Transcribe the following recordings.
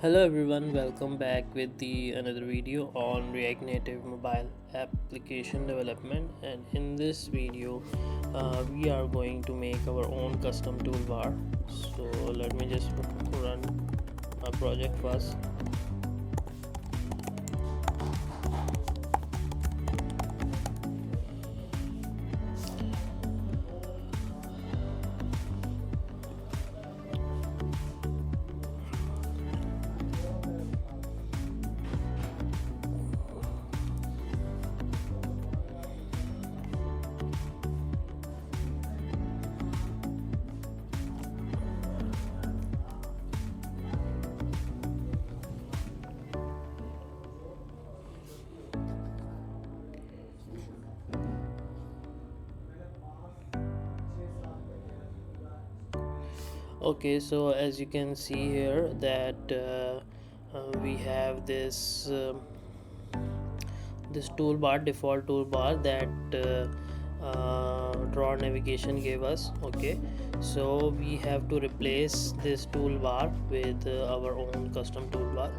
Hello everyone, welcome back with the another video on React Native mobile application development. And in this video we are going to make our own custom toolbar. So let me just run my project first. Okay, so as you can see here that we have this toolbar, default toolbar that draw navigation gave us. Okay, so we have to replace this toolbar with our own custom toolbar.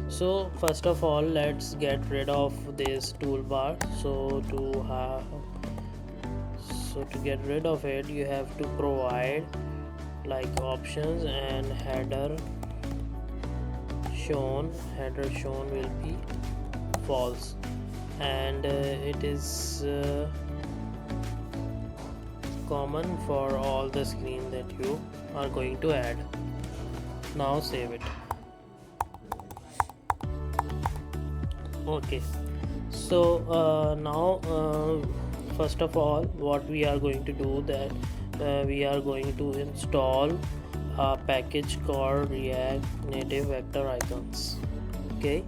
So first of all, let's get rid of this toolbar. To get rid of it, you have to provide like options and header shown will be false, and it is common for all the screen that you are going to add. Now save it. Okay, so now first of all, what we are going to do that we are going to install a package called React Native Vector Icons. Okay,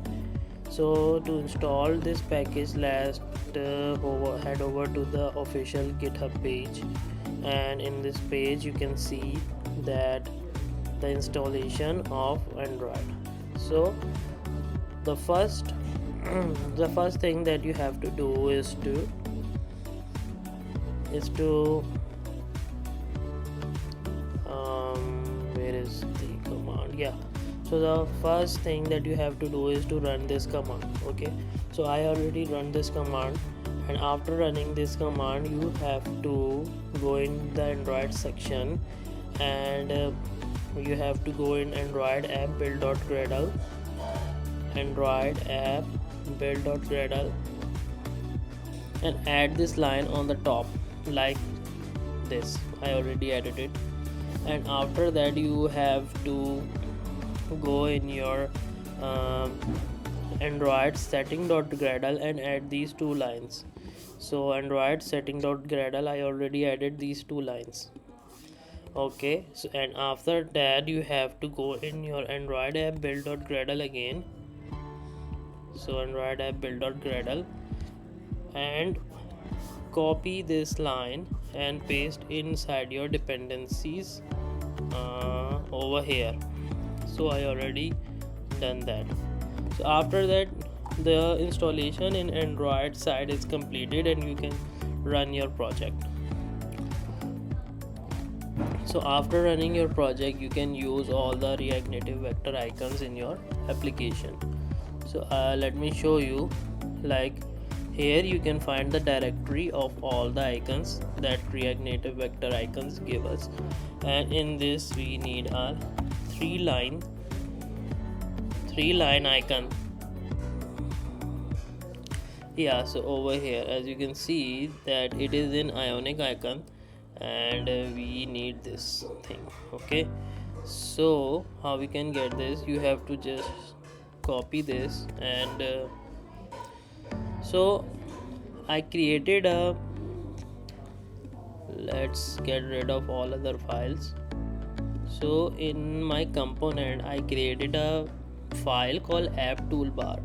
so to install this package, let's head over to the official GitHub page, and in this page you can see that the installation of Android. So the first thing that you have to do is to where is the command? Yeah, so the first thing that you have to do is to run this command. Okay, so I already run this command, and after running this command you have to go in the Android section, and you have to go in Android app build.gradle, Android app build.gradle, and add this line on the top like this. I already added it, and after that you have to go in your Android setting.gradle and add these two lines. So Android setting.gradle, I already added these two lines. Okay, so and after that you have to go in your Android app build.gradle again. So Android app build.gradle, and copy this line and paste inside your dependencies over here. So I already done that. So after that, the installation in Android side is completed and you can run your project. So after running your project, you can use all the React Native vector icons in your application. So let me show you. Like here you can find the directory of all the icons that React Native vector icons give us, and in this we need a three line icon. Yeah, so over here as you can see that it is in Ionic icon, and we need this thing. Okay, so how we can get this? You have to just copy this, and so I created a, let's get rid of all other files. So in my component I created a file called app toolbar,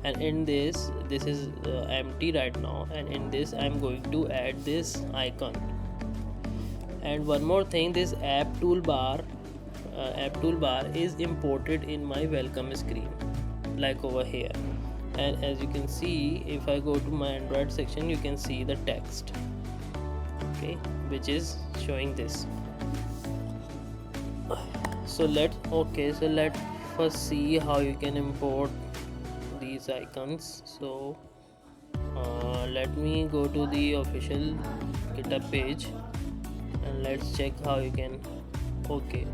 and in this is empty right now, and in this I'm going to add this icon. And one more thing, this app toolbar is imported in my welcome screen like over here. And as you can see, if I go to my Android section, you can see the text, okay, which is showing this. So let's first see how you can import these icons. So let me go to the official GitHub page and let's check how you can. Okay,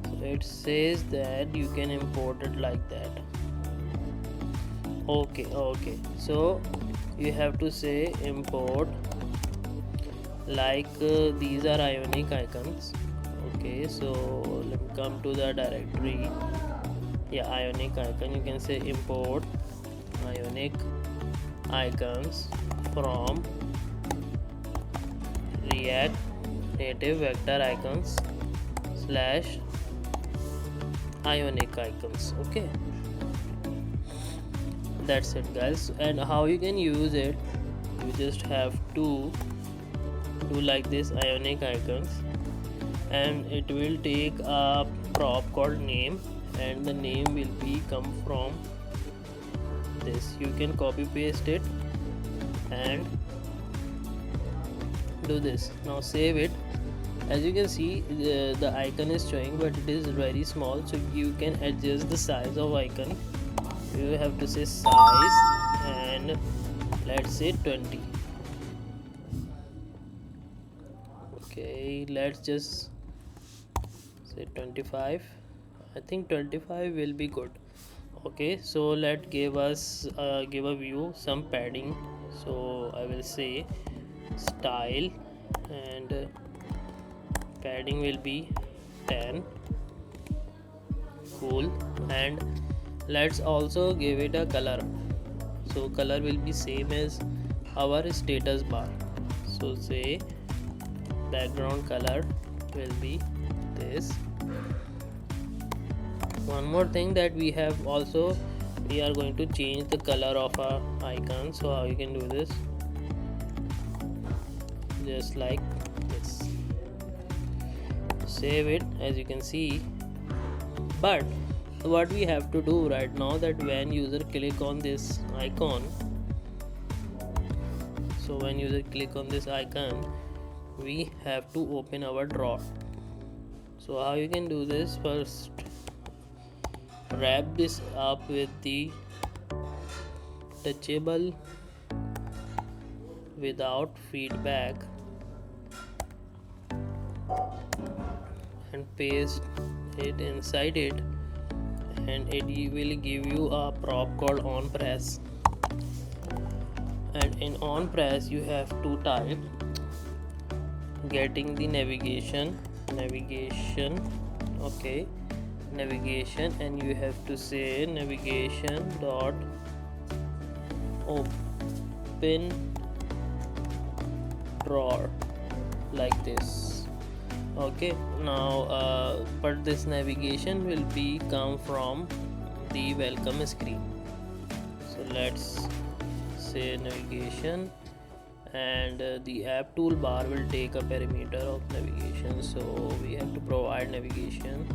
so it says that you can import it like that. Okay, so you have to say import like these are ionic icons. Okay, so let me come to the directory. Yeah, ionic icon, you can say import ionic icons from React native vector icons slash ionic icons. Okay, that's it guys. And how you can use it, you just have to do like this ionic icons, and it will take a prop called name, and the name will be come from this. You can copy paste it and do this. Now save it. As you can see, the icon is showing, but it is very small, so you can adjust the size of icon. You have to say size, and let's say 20. Okay, let's just say 25. I think 25 will be good. Okay, so let give us give a view some padding. So I will say style, and padding will be 10. Cool. And let's also give it a color. So color will be same as our status bar. So say background color will be this. One more thing that we have also, we are going to change the color of our icon. So how you can do this, just like this. Save it. As you can see, but what we have to do right now, that when user click on this icon, so when user click on this icon, we have to open our drawer. So how you can do this, first wrap this up with the touchable without feedback and paste it inside it, and it will give you a prop called on press. And in on press you have to type getting the navigation, okay, navigation, and you have to say navigation dot open drawer like this. Okay, now but this navigation will be come from the welcome screen. So let's say navigation, and the app toolbar will take a parameter of navigation, so we have to provide navigation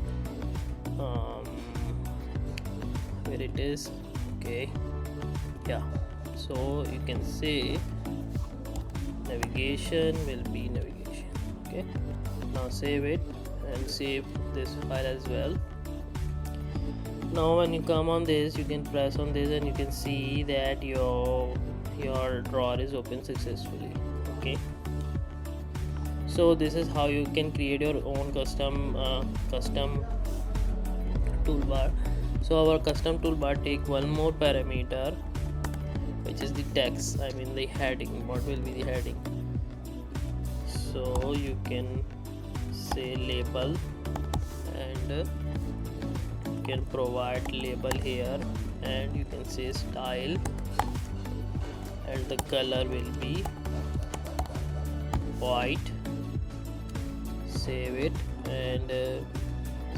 where it is. Okay, yeah, so you can say navigation will be navigation. Okay, now save it and save this file as well. Now when you come on this, you can press on this and you can see that your drawer is open successfully. Okay, so this is how you can create your own custom toolbar. So our custom toolbar take one more parameter, which is the text, I mean the heading. What will be the heading? So you can say label, and you can provide label here, and you can say style, and the color will be white. Save it, and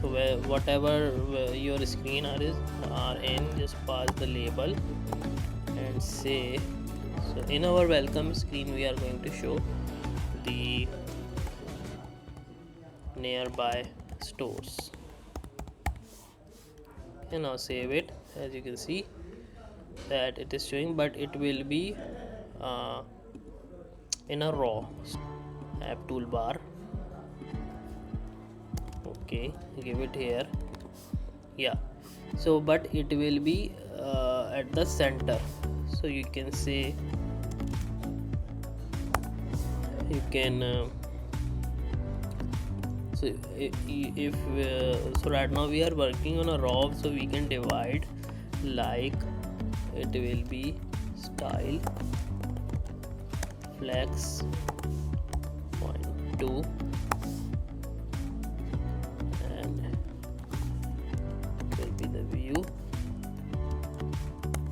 so whatever your screen are in, just pass the label and say. So in our welcome screen we are going to show the nearby stores. And now save it. As you can see that it is showing, but it will be in a raw app toolbar. Okay, give it here. Yeah, So but it will be at the center. So you can say, you can so if so right now we are working on a row, so we can divide like it will be style flex point 2 and it will be the view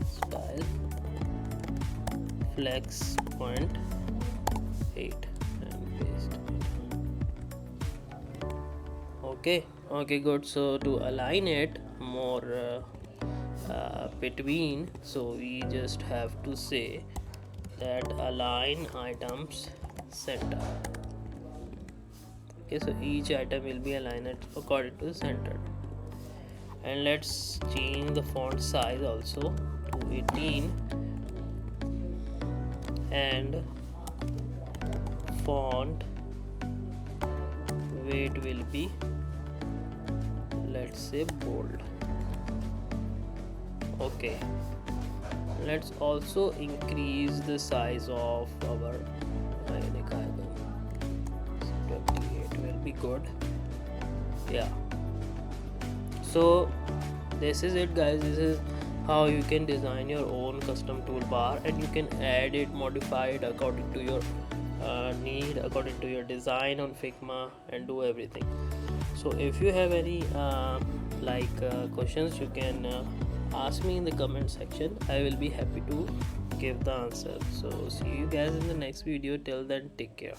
style flex point 8 and paste. Okay, good. So to align it more between, so we just have to say that align items center. Okay, so each item will be aligned according to the center. And let's change the font size also to 18 and font weight will be, let's say, bold. Okay, let's also increase the size of our ionic icon. 28 will be good. Yeah, so this is it, guys. This is how you can design your own custom toolbar, and you can add it, modify it according to your need, according to your design on Figma, and do everything. So if you have any questions, you can ask me in the comment section. I will be happy to give the answer. So see you guys in the next video. Till then, take care.